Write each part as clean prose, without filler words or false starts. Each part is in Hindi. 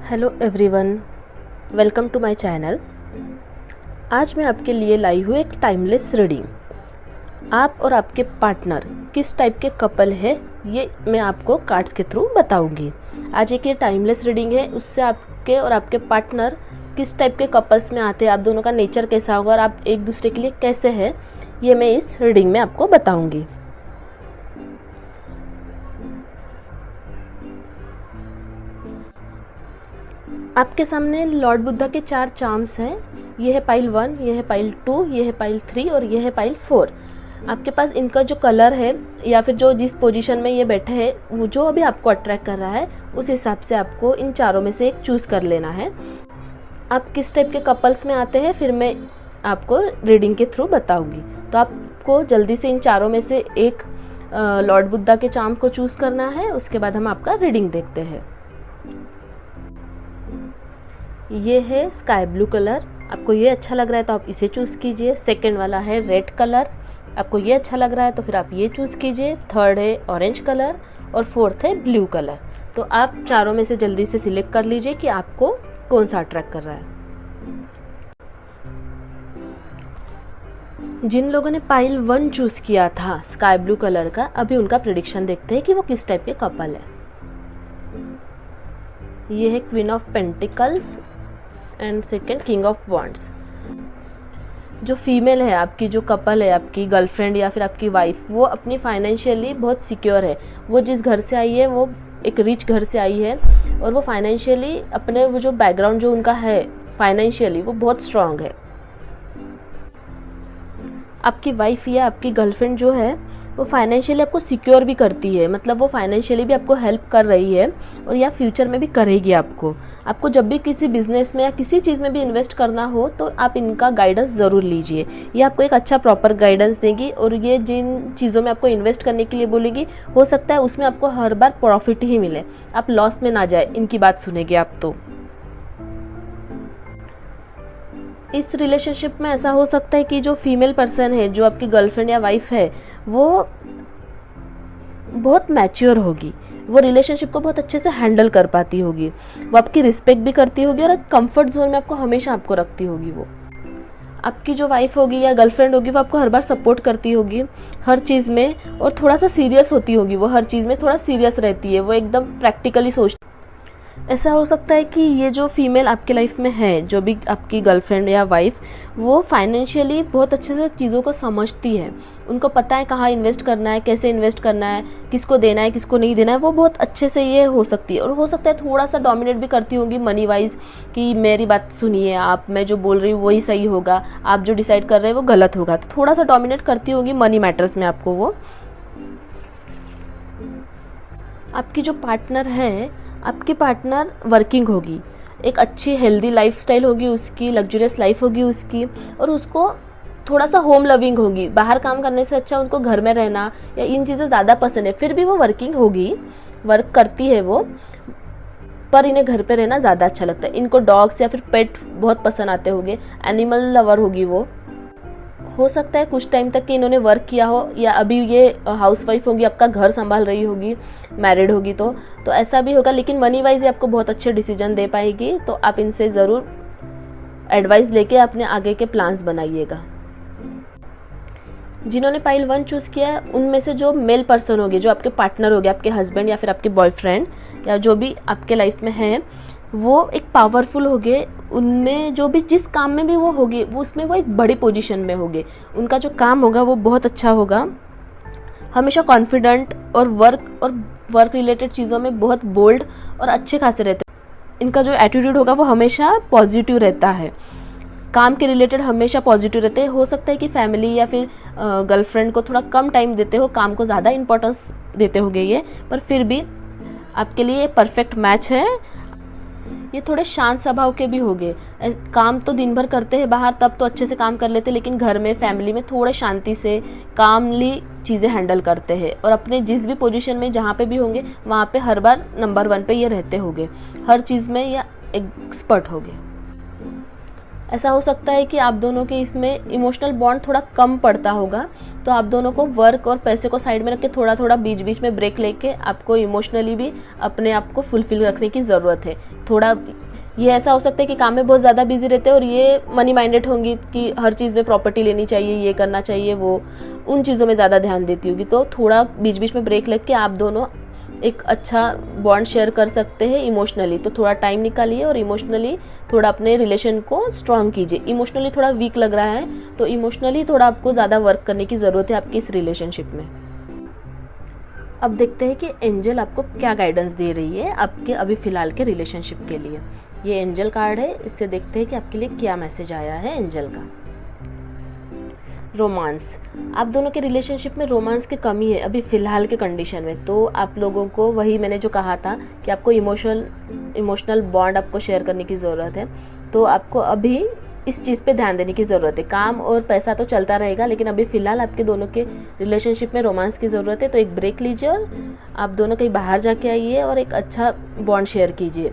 Hello everyone, welcome to my channel. आज मैं आपके लिए लाई हूँ एक टाइमलेस रीडिंग। आप और आपके पार्टनर किस टाइप के कपल है ये मैं आपको कार्ड्स के थ्रू बताऊंगी। आज एक ये टाइमलेस रीडिंग है, उससे आपके और आपके पार्टनर किस टाइप के कपल्स में आते हैं, आप दोनों का नेचर कैसा होगा और आप एक दूसरे के लिए कैसे हैं, ये मैं इस रीडिंग में आपको बताऊँगी। आपके सामने लॉर्ड बुद्धा के 4 चार्म्स हैं। ये है पाइल 1, ये है पाइल 2, ये है पाइल 3 और ये है पाइल 4। आपके पास इनका जो कलर है या फिर जो जिस पोजीशन में ये बैठे हैं, वो जो अभी आपको अट्रैक्ट कर रहा है उस हिसाब से आपको इन चारों में से एक चूज़ कर लेना है। आप किस टाइप के कपल्स में आते हैं फिर मैं आपको रीडिंग के थ्रू बताऊंगी। तो आपको जल्दी से इन चारों में से एक लॉर्ड बुद्धा के चार्म को चूज़ करना है। उसके बाद हम आपका रीडिंग देखते हैं। ये है स्काई ब्लू कलर, आपको ये अच्छा लग रहा है तो आप इसे चूज़ कीजिए। सेकंड वाला है रेड कलर, आपको ये अच्छा लग रहा है तो फिर आप ये चूज़ कीजिए। थर्ड है ऑरेंज कलर और फोर्थ है ब्लू कलर। तो आप चारों में से जल्दी से सिलेक्ट कर लीजिए कि आपको कौन सा अट्रैक्ट कर रहा है। जिन लोगों ने पाइल 1 चूज़ किया था स्काई ब्लू कलर का, अभी उनका प्रेडिक्शन देखते हैं कि वो किस टाइप के कपल है। ये है queen of pentacles and second king of wands. जो फीमेल है आपकी, जो कपल है आपकी गर्लफ्रेंड या फिर आपकी वाइफ, वो अपनी फाइनेंशियली बहुत सिक्योर है। वो जिस घर से आई है वो एक रिच घर से आई है और वो फाइनेंशियली अपने वो जो बैकग्राउंड जो उनका है फाइनेंशियली वो बहुत स्ट्रांग है। आपकी वाइफ या आपकी गर्लफ्रेंड जो है वो फाइनेंशियली आपको सिक्योर भी करती है, मतलब वो फाइनेंशियली भी आपको हेल्प कर रही है और या फ्यूचर में भी करेगी। आपको जब भी किसी बिजनेस में या किसी चीज़ में भी इन्वेस्ट करना हो तो आप इनका गाइडेंस ज़रूर लीजिए। ये आपको एक अच्छा प्रॉपर गाइडेंस देगी और ये जिन चीज़ों में आपको इन्वेस्ट करने के लिए बोलेगी हो सकता है उसमें आपको हर बार प्रॉफिट ही मिले, आप लॉस में ना जाए। इनकी बात सुनेगी आप तो इस रिलेशनशिप में ऐसा हो सकता है कि जो फीमेल पर्सन है, जो आपकी गर्लफ्रेंड या वाइफ है, वो बहुत मैच्योर होगी। वो रिलेशनशिप को बहुत अच्छे से हैंडल कर पाती होगी। वो आपकी रिस्पेक्ट भी करती होगी और कंफर्ट जोन में आपको हमेशा आपको रखती होगी। वो आपकी जो वाइफ होगी या गर्लफ्रेंड होगी वो आपको हर बार सपोर्ट करती होगी हर चीज़ में, और थोड़ा सा सीरियस होती होगी। वो हर चीज़ में थोड़ा सीरियस रहती है, वो एकदम प्रैक्टिकली सोचती। ऐसा हो सकता है कि ये जो फीमेल आपके लाइफ में है, जो भी आपकी गर्लफ्रेंड या वाइफ, वो फाइनेंशियली बहुत अच्छे से चीज़ों को समझती है। उनको पता है कहाँ इन्वेस्ट करना है, कैसे इन्वेस्ट करना है, किसको देना है, किसको नहीं देना है। वो बहुत अच्छे से ये हो सकती है और हो सकता है थोड़ा सा डोमिनेट भी करती होंगी मनी वाइज कि मेरी बात सुनिए आप, मैं जो बोल रही हूँ वही सही होगा, आप जो डिसाइड कर रहे हैं वो गलत होगा। तो थोड़ा सा डोमिनेट करती होगी मनी मैटर्स में आपको। वो आपकी जो पार्टनर है, आपकी पार्टनर वर्किंग होगी, एक अच्छी हेल्दी लाइफस्टाइल होगी उसकी, लग्जरियस लाइफ होगी उसकी, और उसको थोड़ा सा होम लविंग होगी। बाहर काम करने से अच्छा उनको घर में रहना या इन चीज़ें ज़्यादा पसंद है। फिर भी वो वर्किंग होगी, वर्क करती है वो, पर इन्हें घर पे रहना ज़्यादा अच्छा लगता है। इनको डॉग्स या फिर पेट बहुत पसंद आते होंगे, एनिमल लवर होगी वो। हो सकता है कुछ टाइम तक कि इन्होंने वर्क किया हो या अभी ये हाउसवाइफ होगी, आपका घर संभाल रही होगी, मैरिड होगी तो ऐसा भी होगा। लेकिन मनी वाइज आपको बहुत अच्छे डिसीजन दे पाएगी, तो आप इनसे ज़रूर एडवाइस लेके अपने आगे के प्लान्स बनाइएगा। जिन्होंने पाइल 1 चूज़ किया है उनमें से जो मेल पर्सन होगी, जो आपके पार्टनर होगे, आपके हस्बैंड या फिर आपके बॉयफ्रेंड या जो भी आपके लाइफ में है, वो एक पावरफुल होगे। उनमें जो भी जिस काम में भी वो होगी वो उसमें वो एक बड़ी पोजीशन में होगे। उनका जो काम होगा वो बहुत अच्छा होगा। हमेशा कॉन्फिडेंट और वर्क रिलेटेड चीज़ों में बहुत बोल्ड और अच्छे खासे रहते हैं। इनका जो एटीट्यूड होगा वो हमेशा पॉजिटिव रहता है, काम के रिलेटेड हमेशा पॉजिटिव रहते हैं। हो सकता है कि फैमिली या फिर गर्लफ्रेंड को थोड़ा कम टाइम देते हो, काम को ज़्यादा इंपॉर्टेंस देते होगे ये, पर फिर भी आपके लिए परफेक्ट मैच है। ये थोड़े शांत स्वभाव के भी होंगे। काम तो दिन भर करते हैं बाहर, तब तो अच्छे से काम कर लेते, लेकिन घर में फैमिली में थोड़े शांति से कामली चीज़ें हैंडल करते हैं और अपने जिस भी पोजीशन में जहाँ पे भी होंगे वहाँ पे हर बार नंबर 1 पे ये रहते होंगे, हर चीज़ में ये एक्सपर्ट होंगे। ऐसा हो सकता है कि आप दोनों के इसमें इमोशनल बॉन्ड थोड़ा कम पड़ता होगा, तो आप दोनों को वर्क और पैसे को साइड में रख के थोड़ा थोड़ा बीच बीच में ब्रेक लेके आपको इमोशनली भी अपने आप को फुलफिल रखने की ज़रूरत है। थोड़ा ये ऐसा हो सकता है कि काम में बहुत ज़्यादा बिजी रहते हैं और ये मनी माइंडेड होंगी कि हर चीज़ में प्रॉपर्टी लेनी चाहिए, ये करना चाहिए, वो उन चीज़ों में ज़्यादा ध्यान देती होगी। तो थोड़ा बीच बीच में ब्रेक लेके आप दोनों एक अच्छा बॉन्ड शेयर कर सकते हैं इमोशनली। तो थोड़ा टाइम निकालिए और इमोशनली थोड़ा अपने रिलेशन को स्ट्रॉन्ग कीजिए। इमोशनली थोड़ा वीक लग रहा है तो इमोशनली थोड़ा आपको ज़्यादा वर्क करने की ज़रूरत है आपकी इस रिलेशनशिप में। अब देखते हैं कि एंजल आपको क्या गाइडेंस दे रही है आपके अभी फ़िलहाल के रिलेशनशिप के लिए। ये एंजल कार्ड है, इससे देखते हैं कि आपके लिए क्या मैसेज आया है एंजल का। रोमांस, आप दोनों के रिलेशनशिप में रोमांस की कमी है अभी फ़िलहाल के कंडीशन में। तो आप लोगों को वही मैंने जो कहा था कि आपको इमोशनल बॉन्ड आपको शेयर करने की ज़रूरत है, तो आपको अभी इस चीज़ पे ध्यान देने की ज़रूरत है। काम और पैसा तो चलता रहेगा, लेकिन अभी फ़िलहाल आपके दोनों के रिलेशनशिप में रोमांस की ज़रूरत है। तो एक ब्रेक लीजिए और आप दोनों कहीं बाहर जाके आइए और एक अच्छा बॉन्ड शेयर कीजिए।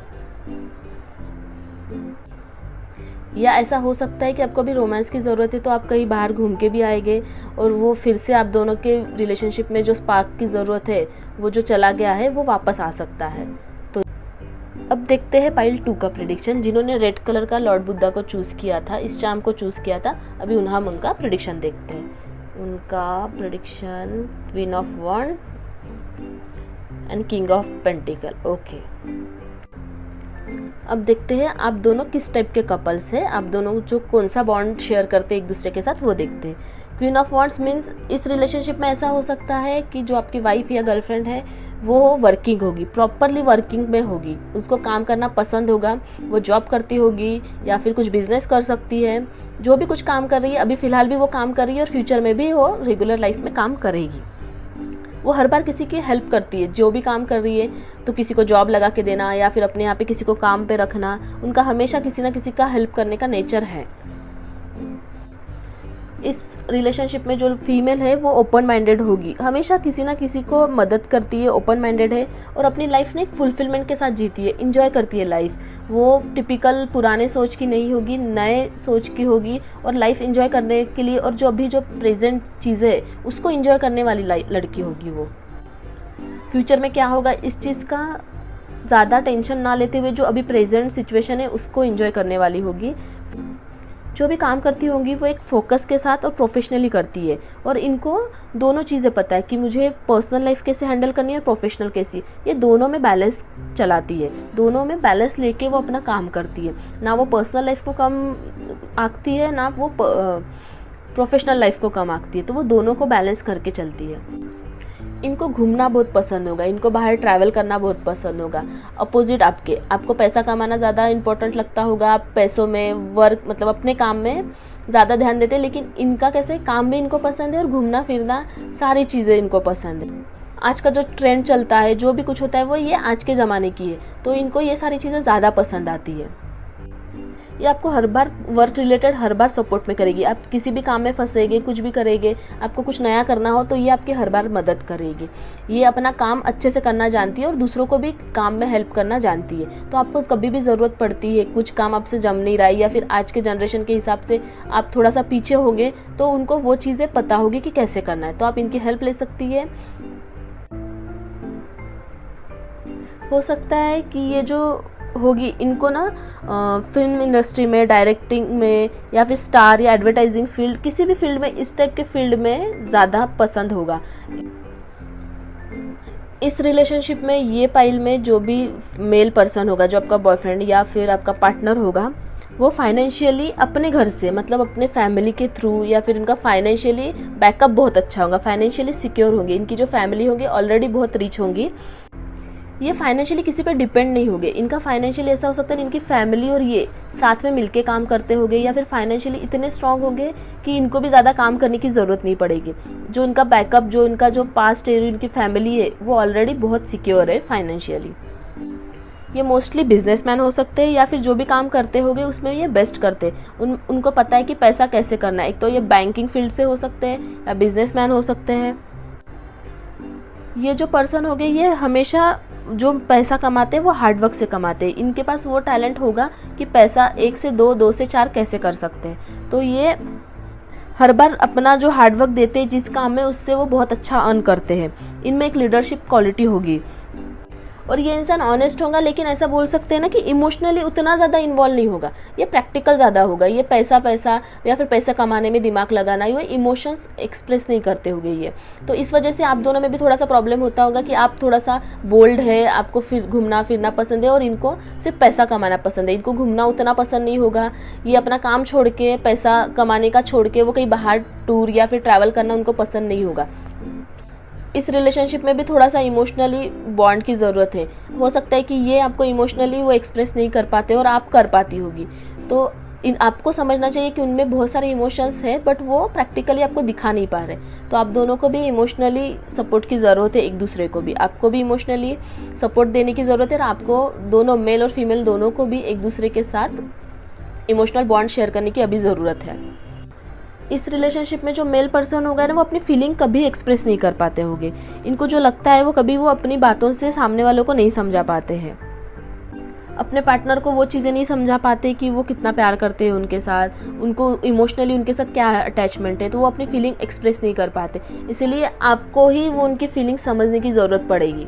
या ऐसा हो सकता है कि आपको अभी रोमांस की ज़रूरत है तो आप कहीं बाहर घूम के भी आएंगे और वो फिर से आप दोनों के रिलेशनशिप में जो स्पार्क की ज़रूरत है, वो जो चला गया है, वो वापस आ सकता है। तो अब देखते हैं पाइल 2 का प्रेडिक्शन। जिन्होंने रेड कलर का लॉर्ड बुद्धा को चूज़ किया था, इस चार्म को चूज़ किया था, अभी हम उनका प्रेडिक्शन देखते हैं। उनका prediction queen of wand and king of pentacle. Okay, अब देखते हैं आप दोनों किस टाइप के कपल्स हैं, आप दोनों जो कौन सा बॉन्ड शेयर करते हैं एक दूसरे के साथ, वो देखते हैं। क्वीन ऑफ वॉन्ड्स मीन्स इस रिलेशनशिप में ऐसा हो सकता है कि जो आपकी वाइफ या गर्लफ्रेंड है वो वर्किंग होगी, प्रॉपरली वर्किंग में होगी, उसको काम करना पसंद होगा, वो जॉब करती होगी या फिर कुछ बिजनेस कर सकती है। जो भी कुछ काम कर रही है अभी फ़िलहाल भी वो काम कर रही है और फ्यूचर में भी वो रेगुलर लाइफ में काम करेगी। वो हर बार किसी की हेल्प करती है, जो भी काम कर रही है, तो किसी को जॉब लगा के देना या फिर अपने यहाँ पे किसी को काम पे रखना, उनका हमेशा किसी ना किसी का हेल्प करने का नेचर है। इस रिलेशनशिप में जो फीमेल है वो ओपन माइंडेड होगी, हमेशा किसी ना किसी को मदद करती है, ओपन माइंडेड है और अपनी लाइफ में एक फुलफिलमेंट के साथ जीती है, इंजॉय करती है लाइफ। वो टिपिकल पुराने सोच की नहीं होगी, नए सोच की होगी और लाइफ इंजॉय करने के लिए और जो अभी जो प्रेजेंट चीज़ें है उसको इंजॉय करने वाली लड़की होगी। वो फ्यूचर में क्या होगा इस चीज़ का ज़्यादा टेंशन ना लेते हुए जो अभी प्रेजेंट सिचुएशन है उसको इंजॉय करने वाली होगी। जो भी काम करती होंगी वो एक फोकस के साथ और प्रोफेशनली करती है और इनको दोनों चीज़ें पता है कि मुझे पर्सनल लाइफ कैसे हैंडल करनी है और प्रोफेशनल कैसी, ये दोनों में बैलेंस चलाती है, दोनों में बैलेंस लेके वो अपना काम करती है। ना वो पर्सनल लाइफ को कम आंकती है ना वो प्रोफेशनल लाइफ को कम आंकती है, तो वो दोनों को बैलेंस करके चलती है। इनको घूमना बहुत पसंद होगा, इनको बाहर ट्रैवल करना बहुत पसंद होगा। अपोजिट आपको पैसा कमाना ज़्यादा इंपॉर्टेंट लगता होगा, आप पैसों में वर्क मतलब अपने काम में ज़्यादा ध्यान देते हैं, लेकिन इनका कैसे काम भी इनको पसंद है और घूमना फिरना सारी चीज़ें इनको पसंद है। आज का जो ट्रेंड चलता है, जो भी कुछ होता है वो ये आज के ज़माने की है, तो इनको ये सारी चीज़ें ज़्यादा पसंद आती है। ये आपको हर बार वर्क रिलेटेड हर बार सपोर्ट में करेगी। आप किसी भी काम में फंसेंगे, कुछ भी करेंगे, आपको कुछ नया करना हो तो ये आपकी हर बार मदद करेगी। ये अपना काम अच्छे से करना जानती है और दूसरों को भी काम में हेल्प करना जानती है। तो आपको कभी भी ज़रूरत पड़ती है, कुछ काम आपसे जम नहीं रहा है या फिर आज के जनरेशन के हिसाब से आप थोड़ा सा पीछे होंगे, तो उनको वो चीज़ें पता होगी कि कैसे करना है, तो आप इनकी हेल्प ले सकती है। हो सकता है कि ये जो होगी इनको ना फिल्म इंडस्ट्री में, डायरेक्टिंग में या फिर स्टार या एडवर्टाइजिंग फील्ड, किसी भी फील्ड में, इस टाइप के फील्ड में ज़्यादा पसंद होगा। इस रिलेशनशिप में ये पाइल में जो भी मेल पर्सन होगा, जो आपका बॉयफ्रेंड या फिर आपका पार्टनर होगा, वो फाइनेंशियली अपने घर से मतलब अपने फैमिली के थ्रू या फिर उनका फाइनेंशियली बैकअप बहुत अच्छा होगा, फाइनेंशियली सिक्योर होंगे। इनकी जो फैमिली होगी ऑलरेडी बहुत रिच होंगी, ये फाइनेंशियली किसी पर डिपेंड नहीं होंगे। इनका फाइनेंशियली ऐसा हो सकता है इनकी फैमिली और ये साथ में मिलके काम करते होंगे या फिर फाइनेंशियली इतने स्ट्रांग होंगे कि इनको भी ज़्यादा काम करने की ज़रूरत नहीं पड़ेगी। जो इनका बैकअप, जो इनका जो पास्ट है, इनकी फैमिली है, वो ऑलरेडी बहुत सिक्योर है फाइनेंशियली। ये मोस्टली बिजनेसमैन हो सकते हैं या फिर जो भी काम करते होंगे उसमें ये बेस्ट करते हैं। उनको पता है कि पैसा कैसे करना है। एक तो ये बैंकिंग फील्ड से हो सकते हैं या बिजनेसमैन हो सकते हैं। ये जो पर्सन हो गए ये हमेशा जो पैसा कमाते हैं वो हार्डवर्क से कमाते हैं, इनके पास वो टैलेंट होगा कि पैसा 1 से 2, 2 से 4 कैसे कर सकते हैं। तो ये हर बार अपना जो हार्डवर्क देते हैं जिस काम में, उससे वो बहुत अच्छा अर्न करते हैं। इनमें एक लीडरशिप क्वालिटी होगी और ये इंसान ऑनेस्ट होगा, लेकिन ऐसा बोल सकते हैं ना कि इमोशनली उतना ज़्यादा इन्वॉल्व नहीं होगा, ये प्रैक्टिकल ज़्यादा होगा। ये पैसा या फिर पैसा कमाने में दिमाग लगाना, ये इमोशंस एक्सप्रेस नहीं करते होंगे ये। तो इस वजह से आप दोनों में भी थोड़ा सा प्रॉब्लम होता होगा कि आप थोड़ा सा बोल्ड है, आपको फिर घूमना फिरना पसंद है और इनको सिर्फ पैसा कमाना पसंद है। इनको घूमना उतना पसंद नहीं होगा, ये अपना काम छोड़ के, पैसा कमाने का छोड़ के वो कहीं बाहर टूर या फिर ट्रैवल करना उनको पसंद नहीं होगा। इस रिलेशनशिप में भी थोड़ा सा इमोशनली बॉन्ड की ज़रूरत है। हो सकता है कि ये आपको इमोशनली वो एक्सप्रेस नहीं कर पाते और आप कर पाती होगी। तो आपको समझना चाहिए कि उनमें बहुत सारे इमोशंस है, बट वो प्रैक्टिकली आपको दिखा नहीं पा रहे। तो आप दोनों को भी इमोशनली सपोर्ट की ज़रूरत है, एक दूसरे को भी। आपको भी इमोशनली सपोर्ट देने की ज़रूरत है और आपको दोनों, मेल और फीमेल दोनों को भी एक दूसरे के साथ इमोशनल बॉन्ड शेयर करने की अभी ज़रूरत है। इस रिलेशनशिप में जो मेल पर्सन होगा ना, वो अपनी फीलिंग कभी एक्सप्रेस नहीं कर पाते होंगे। इनको जो लगता है वो कभी वो अपनी बातों से सामने वालों को नहीं समझा पाते हैं। अपने पार्टनर को वो चीज़ें नहीं समझा पाते कि वो कितना प्यार करते हैं उनके साथ, उनको इमोशनली उनके साथ क्या अटैचमेंट है, तो वो अपनी फीलिंग एक्सप्रेस नहीं कर पाते। इसीलिए आपको ही वो उनकी फीलिंग समझने की ज़रूरत पड़ेगी।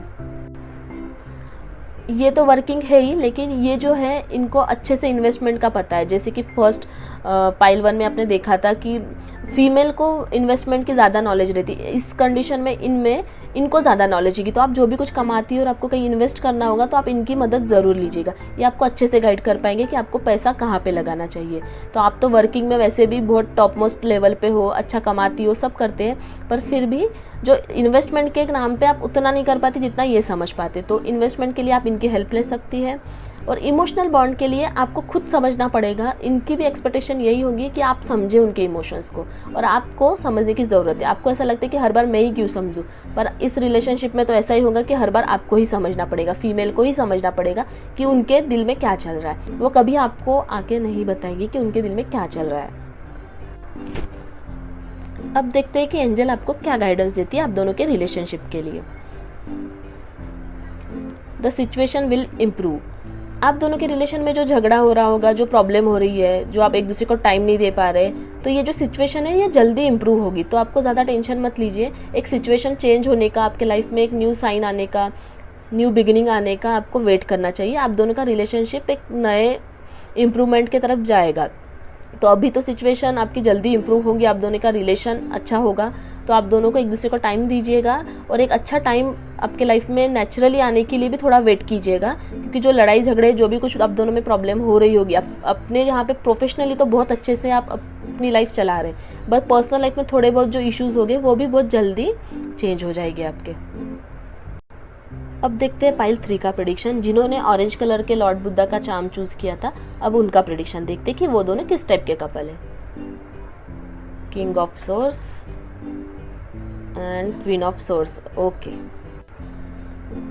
ये तो वर्किंग है ही, लेकिन ये जो है इनको अच्छे से इन्वेस्टमेंट का पता है। जैसे कि फर्स्ट पाइल 1 में आपने देखा था कि फीमेल को इन्वेस्टमेंट की ज़्यादा नॉलेज रहती है। इस कंडीशन में इनको ज़्यादा नॉलेज होगी। तो आप जो भी कुछ कमाती है और आपको कहीं इन्वेस्ट करना होगा तो आप इनकी मदद ज़रूर लीजिएगा। ये आपको अच्छे से गाइड कर पाएंगे कि आपको पैसा कहाँ पे लगाना चाहिए। तो आप तो वर्किंग में वैसे भी बहुत टॉप मोस्ट लेवल पे हो, अच्छा कमाती हो, सब करते हैं, पर फिर भी जो इन्वेस्टमेंट के नाम पे आप उतना नहीं कर पाती जितना ये समझ पाते। तो इन्वेस्टमेंट के लिए आप इनकी हेल्प ले सकती है। और इमोशनल बॉन्ड के लिए आपको खुद समझना पड़ेगा। इनकी भी एक्सपेक्टेशन यही होगी कि आप समझे उनके इमोशंस को, और आपको समझने की ज़रूरत है। आपको ऐसा लगता है कि हर बार मैं ही क्यों समझूं, पर इस रिलेशनशिप में तो ऐसा ही होगा कि हर बार आपको ही समझना पड़ेगा, फीमेल को ही समझना पड़ेगा कि उनके दिल में क्या चल रहा है। वो कभी आपको आके नहीं बताएंगे कि उनके दिल में क्या चल रहा है। अब देखते हैं कि एंजल आपको क्या गाइडेंस देती है आप दोनों के रिलेशनशिप के लिए। The situation will improve. आप दोनों के रिलेशन में जो झगड़ा हो रहा होगा, जो प्रॉब्लम हो रही है, जो आप एक दूसरे को टाइम नहीं दे पा रहे, तो ये जो सिचुएशन है ये जल्दी इंप्रूव होगी। तो आपको ज़्यादा टेंशन मत लीजिए। एक सिचुएशन चेंज होने का, आपके लाइफ में एक न्यू साइन आने का, न्यू बिगिनिंग आने का आपको वेट करना चाहिए। आप दोनों का रिलेशनशिप एक नए इम्प्रूवमेंट की तरफ जाएगा। तो अभी तो सिचुएशन आपकी जल्दी इंप्रूव होगी, आप दोनों का रिलेशन अच्छा होगा। तो आप दोनों को एक दूसरे को टाइम दीजिएगा और एक अच्छा टाइम आपके लाइफ में नेचुरली आने के लिए भी थोड़ा वेट कीजिएगा। क्योंकि जो लड़ाई झगड़े, जो भी कुछ आप दोनों में प्रॉब्लम हो रही होगी, अपने यहाँ पे प्रोफेशनली तो बहुत अच्छे से आप अपनी लाइफ चला रहे हैं, बट पर्सनल लाइफ में थोड़े बहुत जो इश्यूज हो गए वो भी बहुत जल्दी चेंज हो जाएंगे आपके। अब देखते हैं पाइल 3 का प्रेडिक्शन। जिन्होंने ऑरेंज कलर के लॉर्ड बुद्धा का चार्म चूज किया था, अब उनका प्रेडिक्शन देखते हैं कि वो दोनों किस टाइप के कपल है। King of source and queen of source. Okay,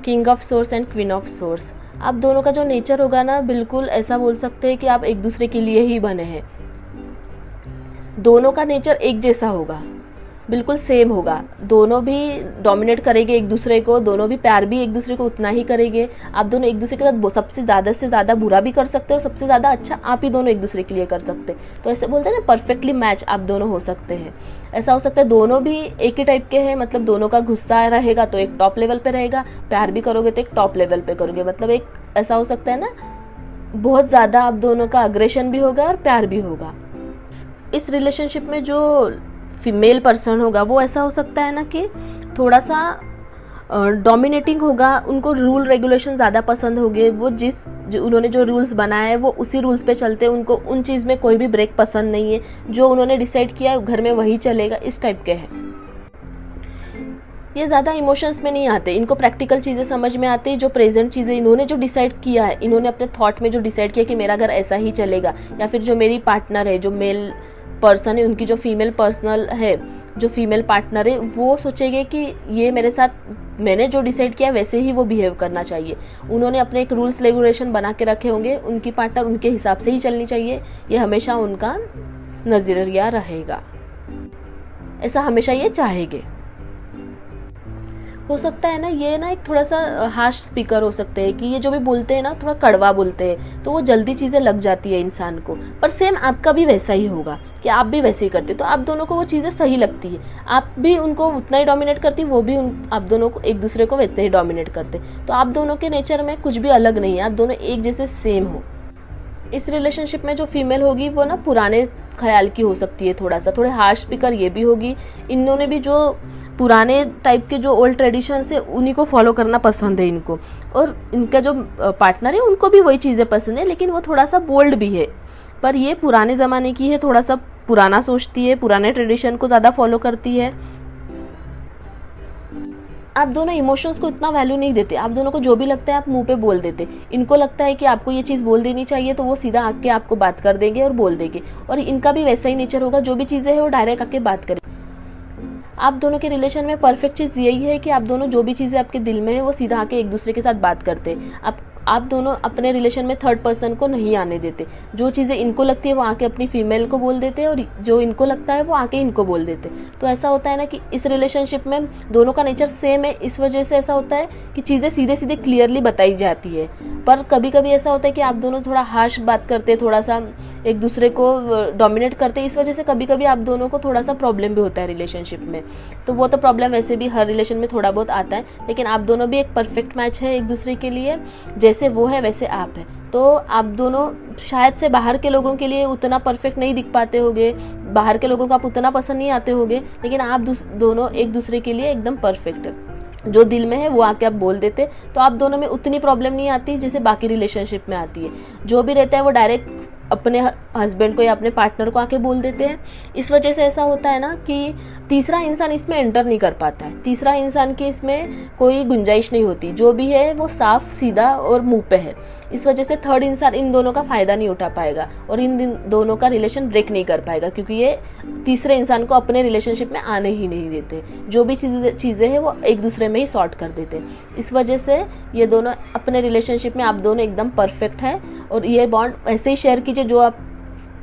king of source and queen of source. आप दोनों का जो नेचर होगा ना, बिल्कुल ऐसा बोल सकते हैं कि आप एक दूसरे के लिए ही बने हैं। दोनों का नेचर एक जैसा होगा, बिल्कुल सेम होगा। दोनों भी डोमिनेट करेंगे एक दूसरे को, दोनों भी प्यार भी एक दूसरे को उतना ही करेंगे। आप दोनों एक दूसरे के साथ सबसे ज़्यादा से ज़्यादा बुरा भी कर सकते हैं और सबसे ज़्यादा अच्छा आप ही दोनों एक दूसरे के लिए कर सकते हैं। तो ऐसे बोलते हैं ना, परफेक्टली मैच आप दोनों हो सकते हैं। ऐसा हो सकता है दोनों भी एक ही टाइप के हैं, मतलब दोनों का गुस्सा रहेगा तो एक टॉप लेवल पे रहेगा, प्यार भी करोगे तो एक टॉप लेवल पे करोगे। मतलब एक ऐसा हो सकता है ना, बहुत ज़्यादा आप दोनों का अग्रेशन भी होगा और प्यार भी होगा। इस रिलेशनशिप में जो फीमेल पर्सन होगा वो ऐसा हो सकता है ना कि थोड़ा सा डोमिनेटिंग होगा। उनको रूल रेगुलेशन ज़्यादा पसंद होंगे। वो उन्होंने जो रूल्स बनाए हैं वो उसी रूल्स पे चलते हैं। उनको उन चीज़ में कोई भी ब्रेक पसंद नहीं है। जो उन्होंने डिसाइड किया है घर में वही चलेगा, इस टाइप के हैं। ये ज़्यादा इमोशंस में नहीं आते, इनको प्रैक्टिकल चीज़ें समझ में आती है। जो प्रेजेंट चीज़ें इन्होंने जो डिसाइड किया है, इन्होंने अपने थॉट में जो डिसाइड किया कि मेरा घर ऐसा ही चलेगा, या फिर जो मेरी पार्टनर है, जो मेल पर्सन है, उनकी जो फीमेल पर्सनल है, जो फीमेल पार्टनर है, वो सोचेंगे कि ये मेरे साथ, मैंने जो डिसाइड किया वैसे ही वो बिहेव करना चाहिए। उन्होंने अपने एक रूल्स रेगुलेशन बना के रखे होंगे, उनकी पार्टनर उनके हिसाब से ही चलनी चाहिए। ये हमेशा उनका नजरिया रहेगा, ऐसा हमेशा ये चाहेंगे। हो सकता है ना ये ना एक थोड़ा सा हार्श स्पीकर हो सकते हैं, कि ये जो भी बोलते हैं ना थोड़ा कड़वा बोलते हैं, तो वो जल्दी चीज़ें लग जाती है इंसान को। पर सेम आपका भी वैसा ही होगा कि आप भी वैसे ही करते, तो आप दोनों को वो चीज़ें सही लगती है, आप भी उनको उतना ही डोमिनेट करती, वो भी आप दोनों को एक दूसरे को वैसे ही डोमिनेट करते। तो आप दोनों के नेचर में कुछ भी अलग नहीं है, आप दोनों एक जैसे सेम हो। इस रिलेशनशिप में जो फीमेल होगी वो ना पुराने ख्याल की हो सकती है, थोड़े हार्श स्पीकर ये भी होगी। इन्होंने भी जो पुराने टाइप के जो ओल्ड ट्रेडिशंस है उन्हीं को फॉलो करना पसंद है इनको, और इनका जो पार्टनर है उनको भी वही चीज़ें पसंद है, लेकिन वो थोड़ा सा बोल्ड भी है। पर ये पुराने ज़माने की है, थोड़ा सा पुराना सोचती है, पुराने ट्रेडिशन को ज़्यादा फॉलो करती है। आप दोनों इमोशंस को इतना वैल्यू नहीं देते, आप दोनों को जो भी लगता है आप मुंह पे बोल देते। इनको लगता है कि आपको ये चीज़ बोल देनी चाहिए, तो वो सीधा आके आपको बात कर देंगे और बोल देंगे, और इनका भी वैसा ही नेचर होगा, जो भी चीज़ें है वो डायरेक्ट आके बात करें। आप दोनों के रिलेशन में परफेक्ट चीज़ यही है कि आप दोनों जो भी चीज़ें आपके दिल में है वो सीधा आके एक दूसरे के साथ बात करते हैं। आप दोनों अपने रिलेशन में थर्ड पर्सन को नहीं आने देते। जो चीज़ें इनको लगती है वो आके अपनी फीमेल को बोल देते हैं, और जो इनको लगता है वो आके इनको बोल देते। तो ऐसा होता है ना कि इस रिलेशनशिप में दोनों का नेचर सेम है, इस वजह से ऐसा होता है कि चीज़ें सीधे सीधे क्लियरली बताई जाती है। पर कभी कभी ऐसा होता है कि आप दोनों थोड़ा हार्श बात करते हैं, थोड़ा सा एक दूसरे को डोमिनेट करते हैं, इस वजह से कभी कभी आप दोनों को थोड़ा सा प्रॉब्लम भी होता है रिलेशनशिप में। तो वो तो प्रॉब्लम वैसे भी हर रिलेशन में थोड़ा बहुत आता है, लेकिन आप दोनों भी एक परफेक्ट मैच है एक दूसरे के लिए, जैसे वो है वैसे आप है। तो आप दोनों शायद से बाहर के लोगों के लिए उतना परफेक्ट नहीं दिख पाते होगे, बाहर के लोगों को आप उतना पसंद नहीं आते होगे, लेकिन आप दोनों एक दूसरे के लिए एकदम परफेक्ट है। जो दिल में है वो आके आप बोल देते, तो आप दोनों में उतनी प्रॉब्लम नहीं आती जैसे बाकी रिलेशनशिप में आती है। जो भी रहता है वो डायरेक्ट अपने हस्बैंड को या अपने पार्टनर को आके बोल देते हैं। इस वजह से ऐसा होता है ना कि तीसरा इंसान इसमें एंटर नहीं कर पाता है, तीसरा इंसान की इसमें कोई गुंजाइश नहीं होती, जो भी है वो साफ सीधा और मुंह पे है। इस वजह से थर्ड इंसान इन दोनों का फ़ायदा नहीं उठा पाएगा और इन दोनों का रिलेशन ब्रेक नहीं कर पाएगा, क्योंकि ये तीसरे इंसान को अपने रिलेशनशिप में आने ही नहीं देते। जो भी चीज़ें हैं वो एक दूसरे में ही सॉर्ट कर देते। इस वजह से ये दोनों अपने रिलेशनशिप में आप दोनों एकदम परफेक्ट है, और ये बॉन्ड ऐसे ही शेयर कीजिए जो आप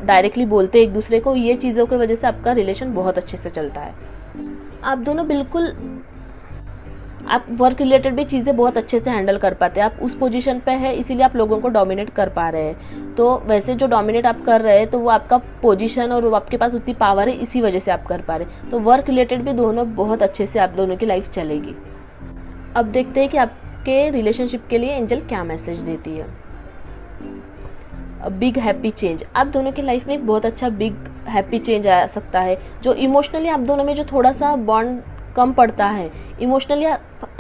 डायरेक्टली बोलते हैं एक दूसरे को। ये चीज़ों की वजह से आपका रिलेशन बहुत अच्छे से चलता है। आप दोनों बिल्कुल आप वर्क रिलेटेड भी चीज़ें बहुत अच्छे से हैंडल कर पाते हैं। आप उस पोजीशन पे है इसीलिए आप लोगों को डोमिनेट कर पा रहे हैं। तो वैसे जो डोमिनेट आप कर रहे हैं तो वो आपका पोजीशन और वो आपके पास उतनी पावर है, इसी वजह से आप कर पा रहे हैं। तो वर्क रिलेटेड भी दोनों बहुत अच्छे से आप दोनों की लाइफ चलेगी। अब देखते हैं कि आपके रिलेशनशिप के लिए एंजल क्या मैसेज देती है। बिग हैप्पी चेंज, आप दोनों की लाइफ में एक बहुत अच्छा बिग हैप्पी चेंज आ सकता है। जो इमोशनली आप दोनों में जो थोड़ा सा बॉन्ड कम पड़ता है, इमोशनली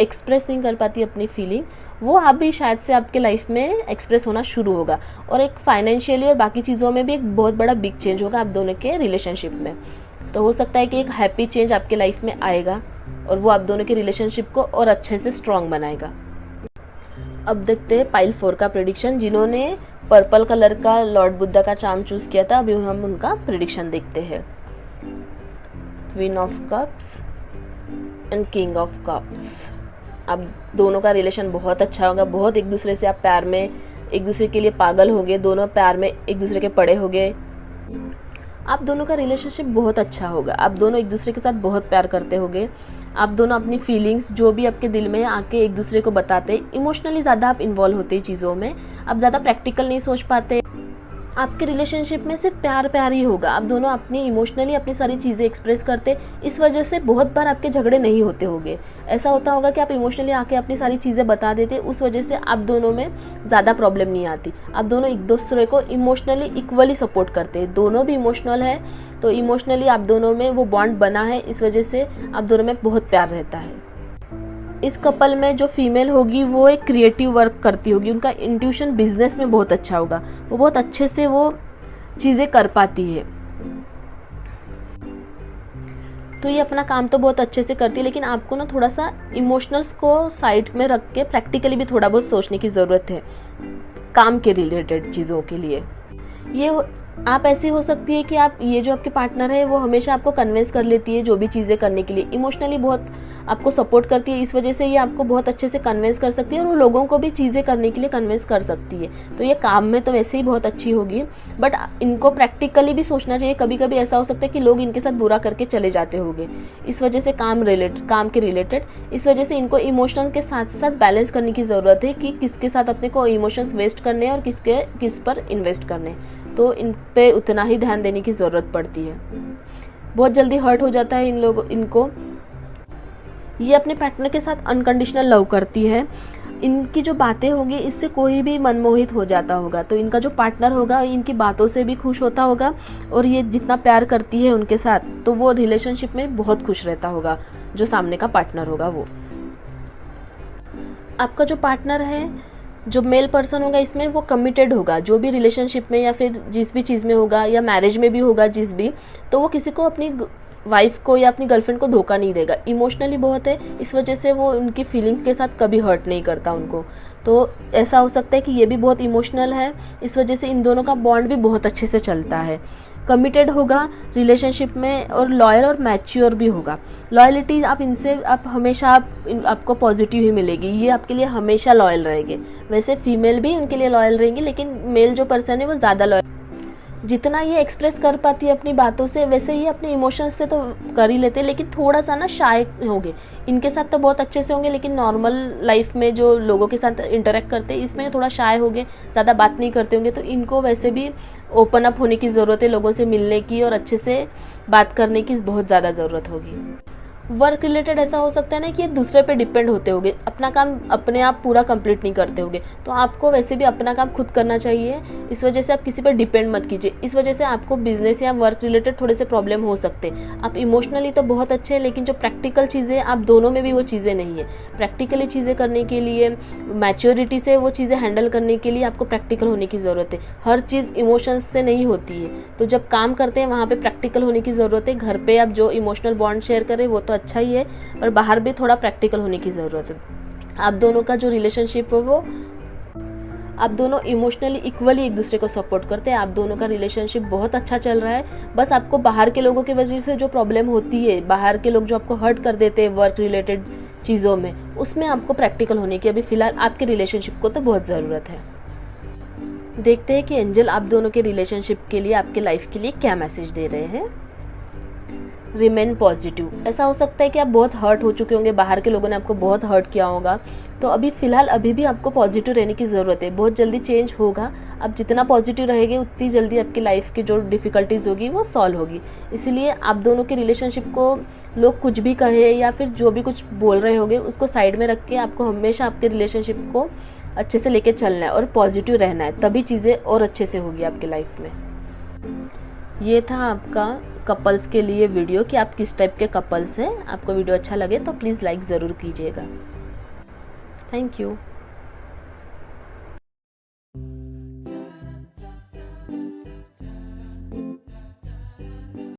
एक्सप्रेस नहीं कर पाती अपनी फीलिंग, वो आप भी शायद से आपके लाइफ में एक्सप्रेस होना शुरू होगा। और एक फाइनेंशियली और बाकी चीज़ों में भी एक बहुत बड़ा बिग चेंज होगा आप दोनों के रिलेशनशिप में। तो हो सकता है कि एक हैप्पी चेंज आपके लाइफ में आएगा और वो आप दोनों के रिलेशनशिप को और अच्छे से स्ट्रॉन्ग बनाएगा। अब देखते हैं पाइल 4 का प्रेडिक्शन। जिन्होंने पर्पल कलर का लॉर्ड बुद्धा का चार्म चूज किया था, अभी हम उनका प्रेडिक्शन देखते हैं। Queen of cups and king of cups. अब दोनों का रिलेशन बहुत अच्छा होगा, बहुत एक दूसरे से आप प्यार में एक दूसरे के लिए पागल होगे, दोनों प्यार में एक दूसरे के पड़े होगे। आप दोनों का रिलेशनशिप बहुत अच्छा होगा, आप दोनों एक दूसरे के साथ बहुत प्यार करते होगे। आप दोनों अपनी फीलिंग्स जो भी आपके दिल में है आके एक दूसरे को बताते। इमोशनली ज़्यादा आप इन्वॉल्व होते चीज़ों में, आप ज़्यादा प्रैक्टिकल नहीं सोच पाते। आपके रिलेशनशिप में सिर्फ प्यार प्यार ही होगा, आप दोनों अपनी इमोशनली अपनी सारी चीज़ें एक्सप्रेस करते। इस वजह से बहुत बार आपके झगड़े नहीं होते होंगे। ऐसा होता होगा कि आप इमोशनली आके अपनी सारी चीज़ें बता देते, उस वजह से आप दोनों में ज़्यादा प्रॉब्लम नहीं आती। आप दोनों एक दूसरे को इमोशनली इक्वली सपोर्ट करते हैं, दोनों भी इमोशनल है, तो इमोशनली आप दोनों में वो बॉन्ड बना है, इस वजह से आप दोनों में बहुत प्यार रहता है। इस कपल में जो फीमेल होगी वो एक क्रिएटिव वर्क करती होगी, उनका इंट्यूशन बिजनेस में बहुत अच्छा होगा, वो बहुत अच्छे से वो चीज़ें कर पाती है। तो ये अपना काम तो बहुत अच्छे से करती है, लेकिन आपको ना थोड़ा सा इमोशनल्स को साइड में रख के प्रैक्टिकली भी थोड़ा बहुत सोचने की ज़रूरत है काम के रिलेटेड चीज़ों के लिए। ये आप ऐसी हो सकती है कि आप ये जो आपके पार्टनर है वो हमेशा आपको कन्विंस कर लेती है जो भी चीज़ें करने के लिए, इमोशनली बहुत आपको सपोर्ट करती है, इस वजह से ये आपको बहुत अच्छे से कन्विंस कर सकती है और वो लोगों को भी चीज़ें करने के लिए कन्विंस कर सकती है। तो ये काम में तो वैसे ही बहुत अच्छी होगी, बट इनको प्रैक्टिकली भी सोचना चाहिए। कभी कभी ऐसा हो सकता है कि लोग इनके साथ बुरा करके चले जाते होंगे, इस वजह से काम के रिलेटेड, इस वजह से इनको इमोशन के साथ साथ बैलेंस करने की ज़रूरत है कि किसके साथ अपने को इमोशंस वेस्ट करने हैं और किस पर इन्वेस्ट करने। तो इन पे उतना ही ध्यान देने की ज़रूरत पड़ती है। बहुत जल्दी हर्ट हो जाता है इनको। ये अपने पार्टनर के साथ अनकंडीशनल लव करती है। इनकी जो बातें होगी इससे कोई भी मनमोहित हो जाता होगा। तो इनका जो पार्टनर होगा इनकी बातों से भी खुश होता होगा, और ये जितना प्यार करती है उनके साथ, तो वो रिलेशनशिप में बहुत खुश रहता होगा। जो सामने का पार्टनर होगा वो, आपका जो पार्टनर है, जो मेल पर्सन होगा इसमें, वो कमिटेड होगा जो भी रिलेशनशिप में या फिर जिस भी चीज़ में होगा, या मैरिज में भी होगा जिस भी, तो वो किसी को अपनी वाइफ को या अपनी गर्लफ्रेंड को धोखा नहीं देगा। इमोशनली बहुत है, इस वजह से वो उनकी फीलिंग के साथ कभी हर्ट नहीं करता उनको। तो ऐसा हो सकता है कि ये भी बहुत इमोशनल है, इस वजह से इन दोनों का बॉन्ड भी बहुत अच्छे से चलता है। कमिटेड होगा रिलेशनशिप में, और लॉयल और मैच्योर भी होगा। लॉयलिटी आप इनसे हमेशा आपको पॉजिटिव ही मिलेगी, ये आपके लिए हमेशा लॉयल रहेंगे। वैसे फीमेल भी उनके लिए लॉयल रहेंगी, लेकिन मेल जो पर्सन है वो ज़्यादा लॉयल। जितना ये एक्सप्रेस कर पाती है अपनी बातों से, वैसे ये अपने इमोशंस से तो कर ही लेते हैं, लेकिन थोड़ा सा ना शाय होंगे। इनके साथ तो बहुत अच्छे से होंगे, लेकिन नॉर्मल लाइफ में जो लोगों के साथ इंटरेक्ट करते हैं इसमें थोड़ा शाय होंगे, ज़्यादा बात नहीं करते होंगे। तो इनको वैसे भी ओपन अप होने की ज़रूरत है, लोगों से मिलने की और अच्छे से बात करने की बहुत ज़्यादा ज़रूरत होगी। वर्क रिलेटेड ऐसा हो सकता है ना कि ये दूसरे पे डिपेंड होते होंगे, अपना काम अपने आप पूरा कंप्लीट नहीं करते होंगे। तो आपको वैसे भी अपना काम खुद करना चाहिए, इस वजह से आप किसी पर डिपेंड मत कीजिए। इस वजह से आपको बिजनेस या वर्क रिलेटेड थोड़े से प्रॉब्लम हो सकते हैं। आप इमोशनली तो बहुत अच्छे हैं, लेकिन जो प्रैक्टिकल चीज़ें आप दोनों में भी वो चीज़ें नहीं है। प्रैक्टिकली चीज़ें करने के लिए, मैच्योरिटी से वो चीज़ें हैंडल करने के लिए आपको प्रैक्टिकल होने की ज़रूरत है। हर चीज़ इमोशंस से नहीं होती है, तो जब काम करते हैं वहाँ पर प्रैक्टिकल होने की ज़रूरत है। घर पर आप जो इमोशनल बॉन्ड शेयर करें वो तो अच्छा ही है, पर बाहर भी थोड़ा प्रैक्टिकल होने की ज़रूरत है। आप दोनों का जो रिलेशनशिप है वो, आप दोनों इमोशनली इक्वली एक दूसरे को सपोर्ट करते हैं। आप दोनों का रिलेशनशिप बहुत अच्छा चल रहा है। बस आपको बाहर के लोगों की वजह से जो प्रॉब्लम होती है, बाहर के लोग जो आपको हर्ट कर देते हैं वर्क रिलेटेड चीज़ों में, उसमें आपको प्रैक्टिकल होने की अभी फ़िलहाल आपके रिलेशनशिप को तो बहुत ज़रूरत है। देखते हैं कि एंजल आप दोनों के रिलेशनशिप के लिए, आपके लाइफ के लिए क्या मैसेज दे रहे हैं। Remain positive. ऐसा हो सकता है कि आप बहुत हर्ट हो चुके होंगे, बाहर के लोगों ने आपको बहुत हर्ट किया होगा, तो अभी फ़िलहाल अभी भी आपको पॉजिटिव रहने की ज़रूरत है। बहुत जल्दी चेंज होगा। आप जितना पॉजिटिव रहेंगे उतनी जल्दी आपकी लाइफ की जो डिफ़िकल्टीज़ होगी वो सॉल्व होगी। इसलिए आप दोनों के रिलेशनशिप को लोग कुछ भी कहे या फिर जो भी कुछ बोल रहे होंगे उसको साइड में रख के आपको हमेशा आपके रिलेशनशिप को अच्छे से लेके चलना है और पॉजिटिव रहना है, तभी चीज़ें और अच्छे से होगी आपकी लाइफ में। ये था आपका कपल्स के लिए वीडियो कि आप किस टाइप के कपल्स हैं। आपको वीडियो अच्छा लगे तो प्लीज़ लाइक ज़रूर कीजिएगा। Thank you.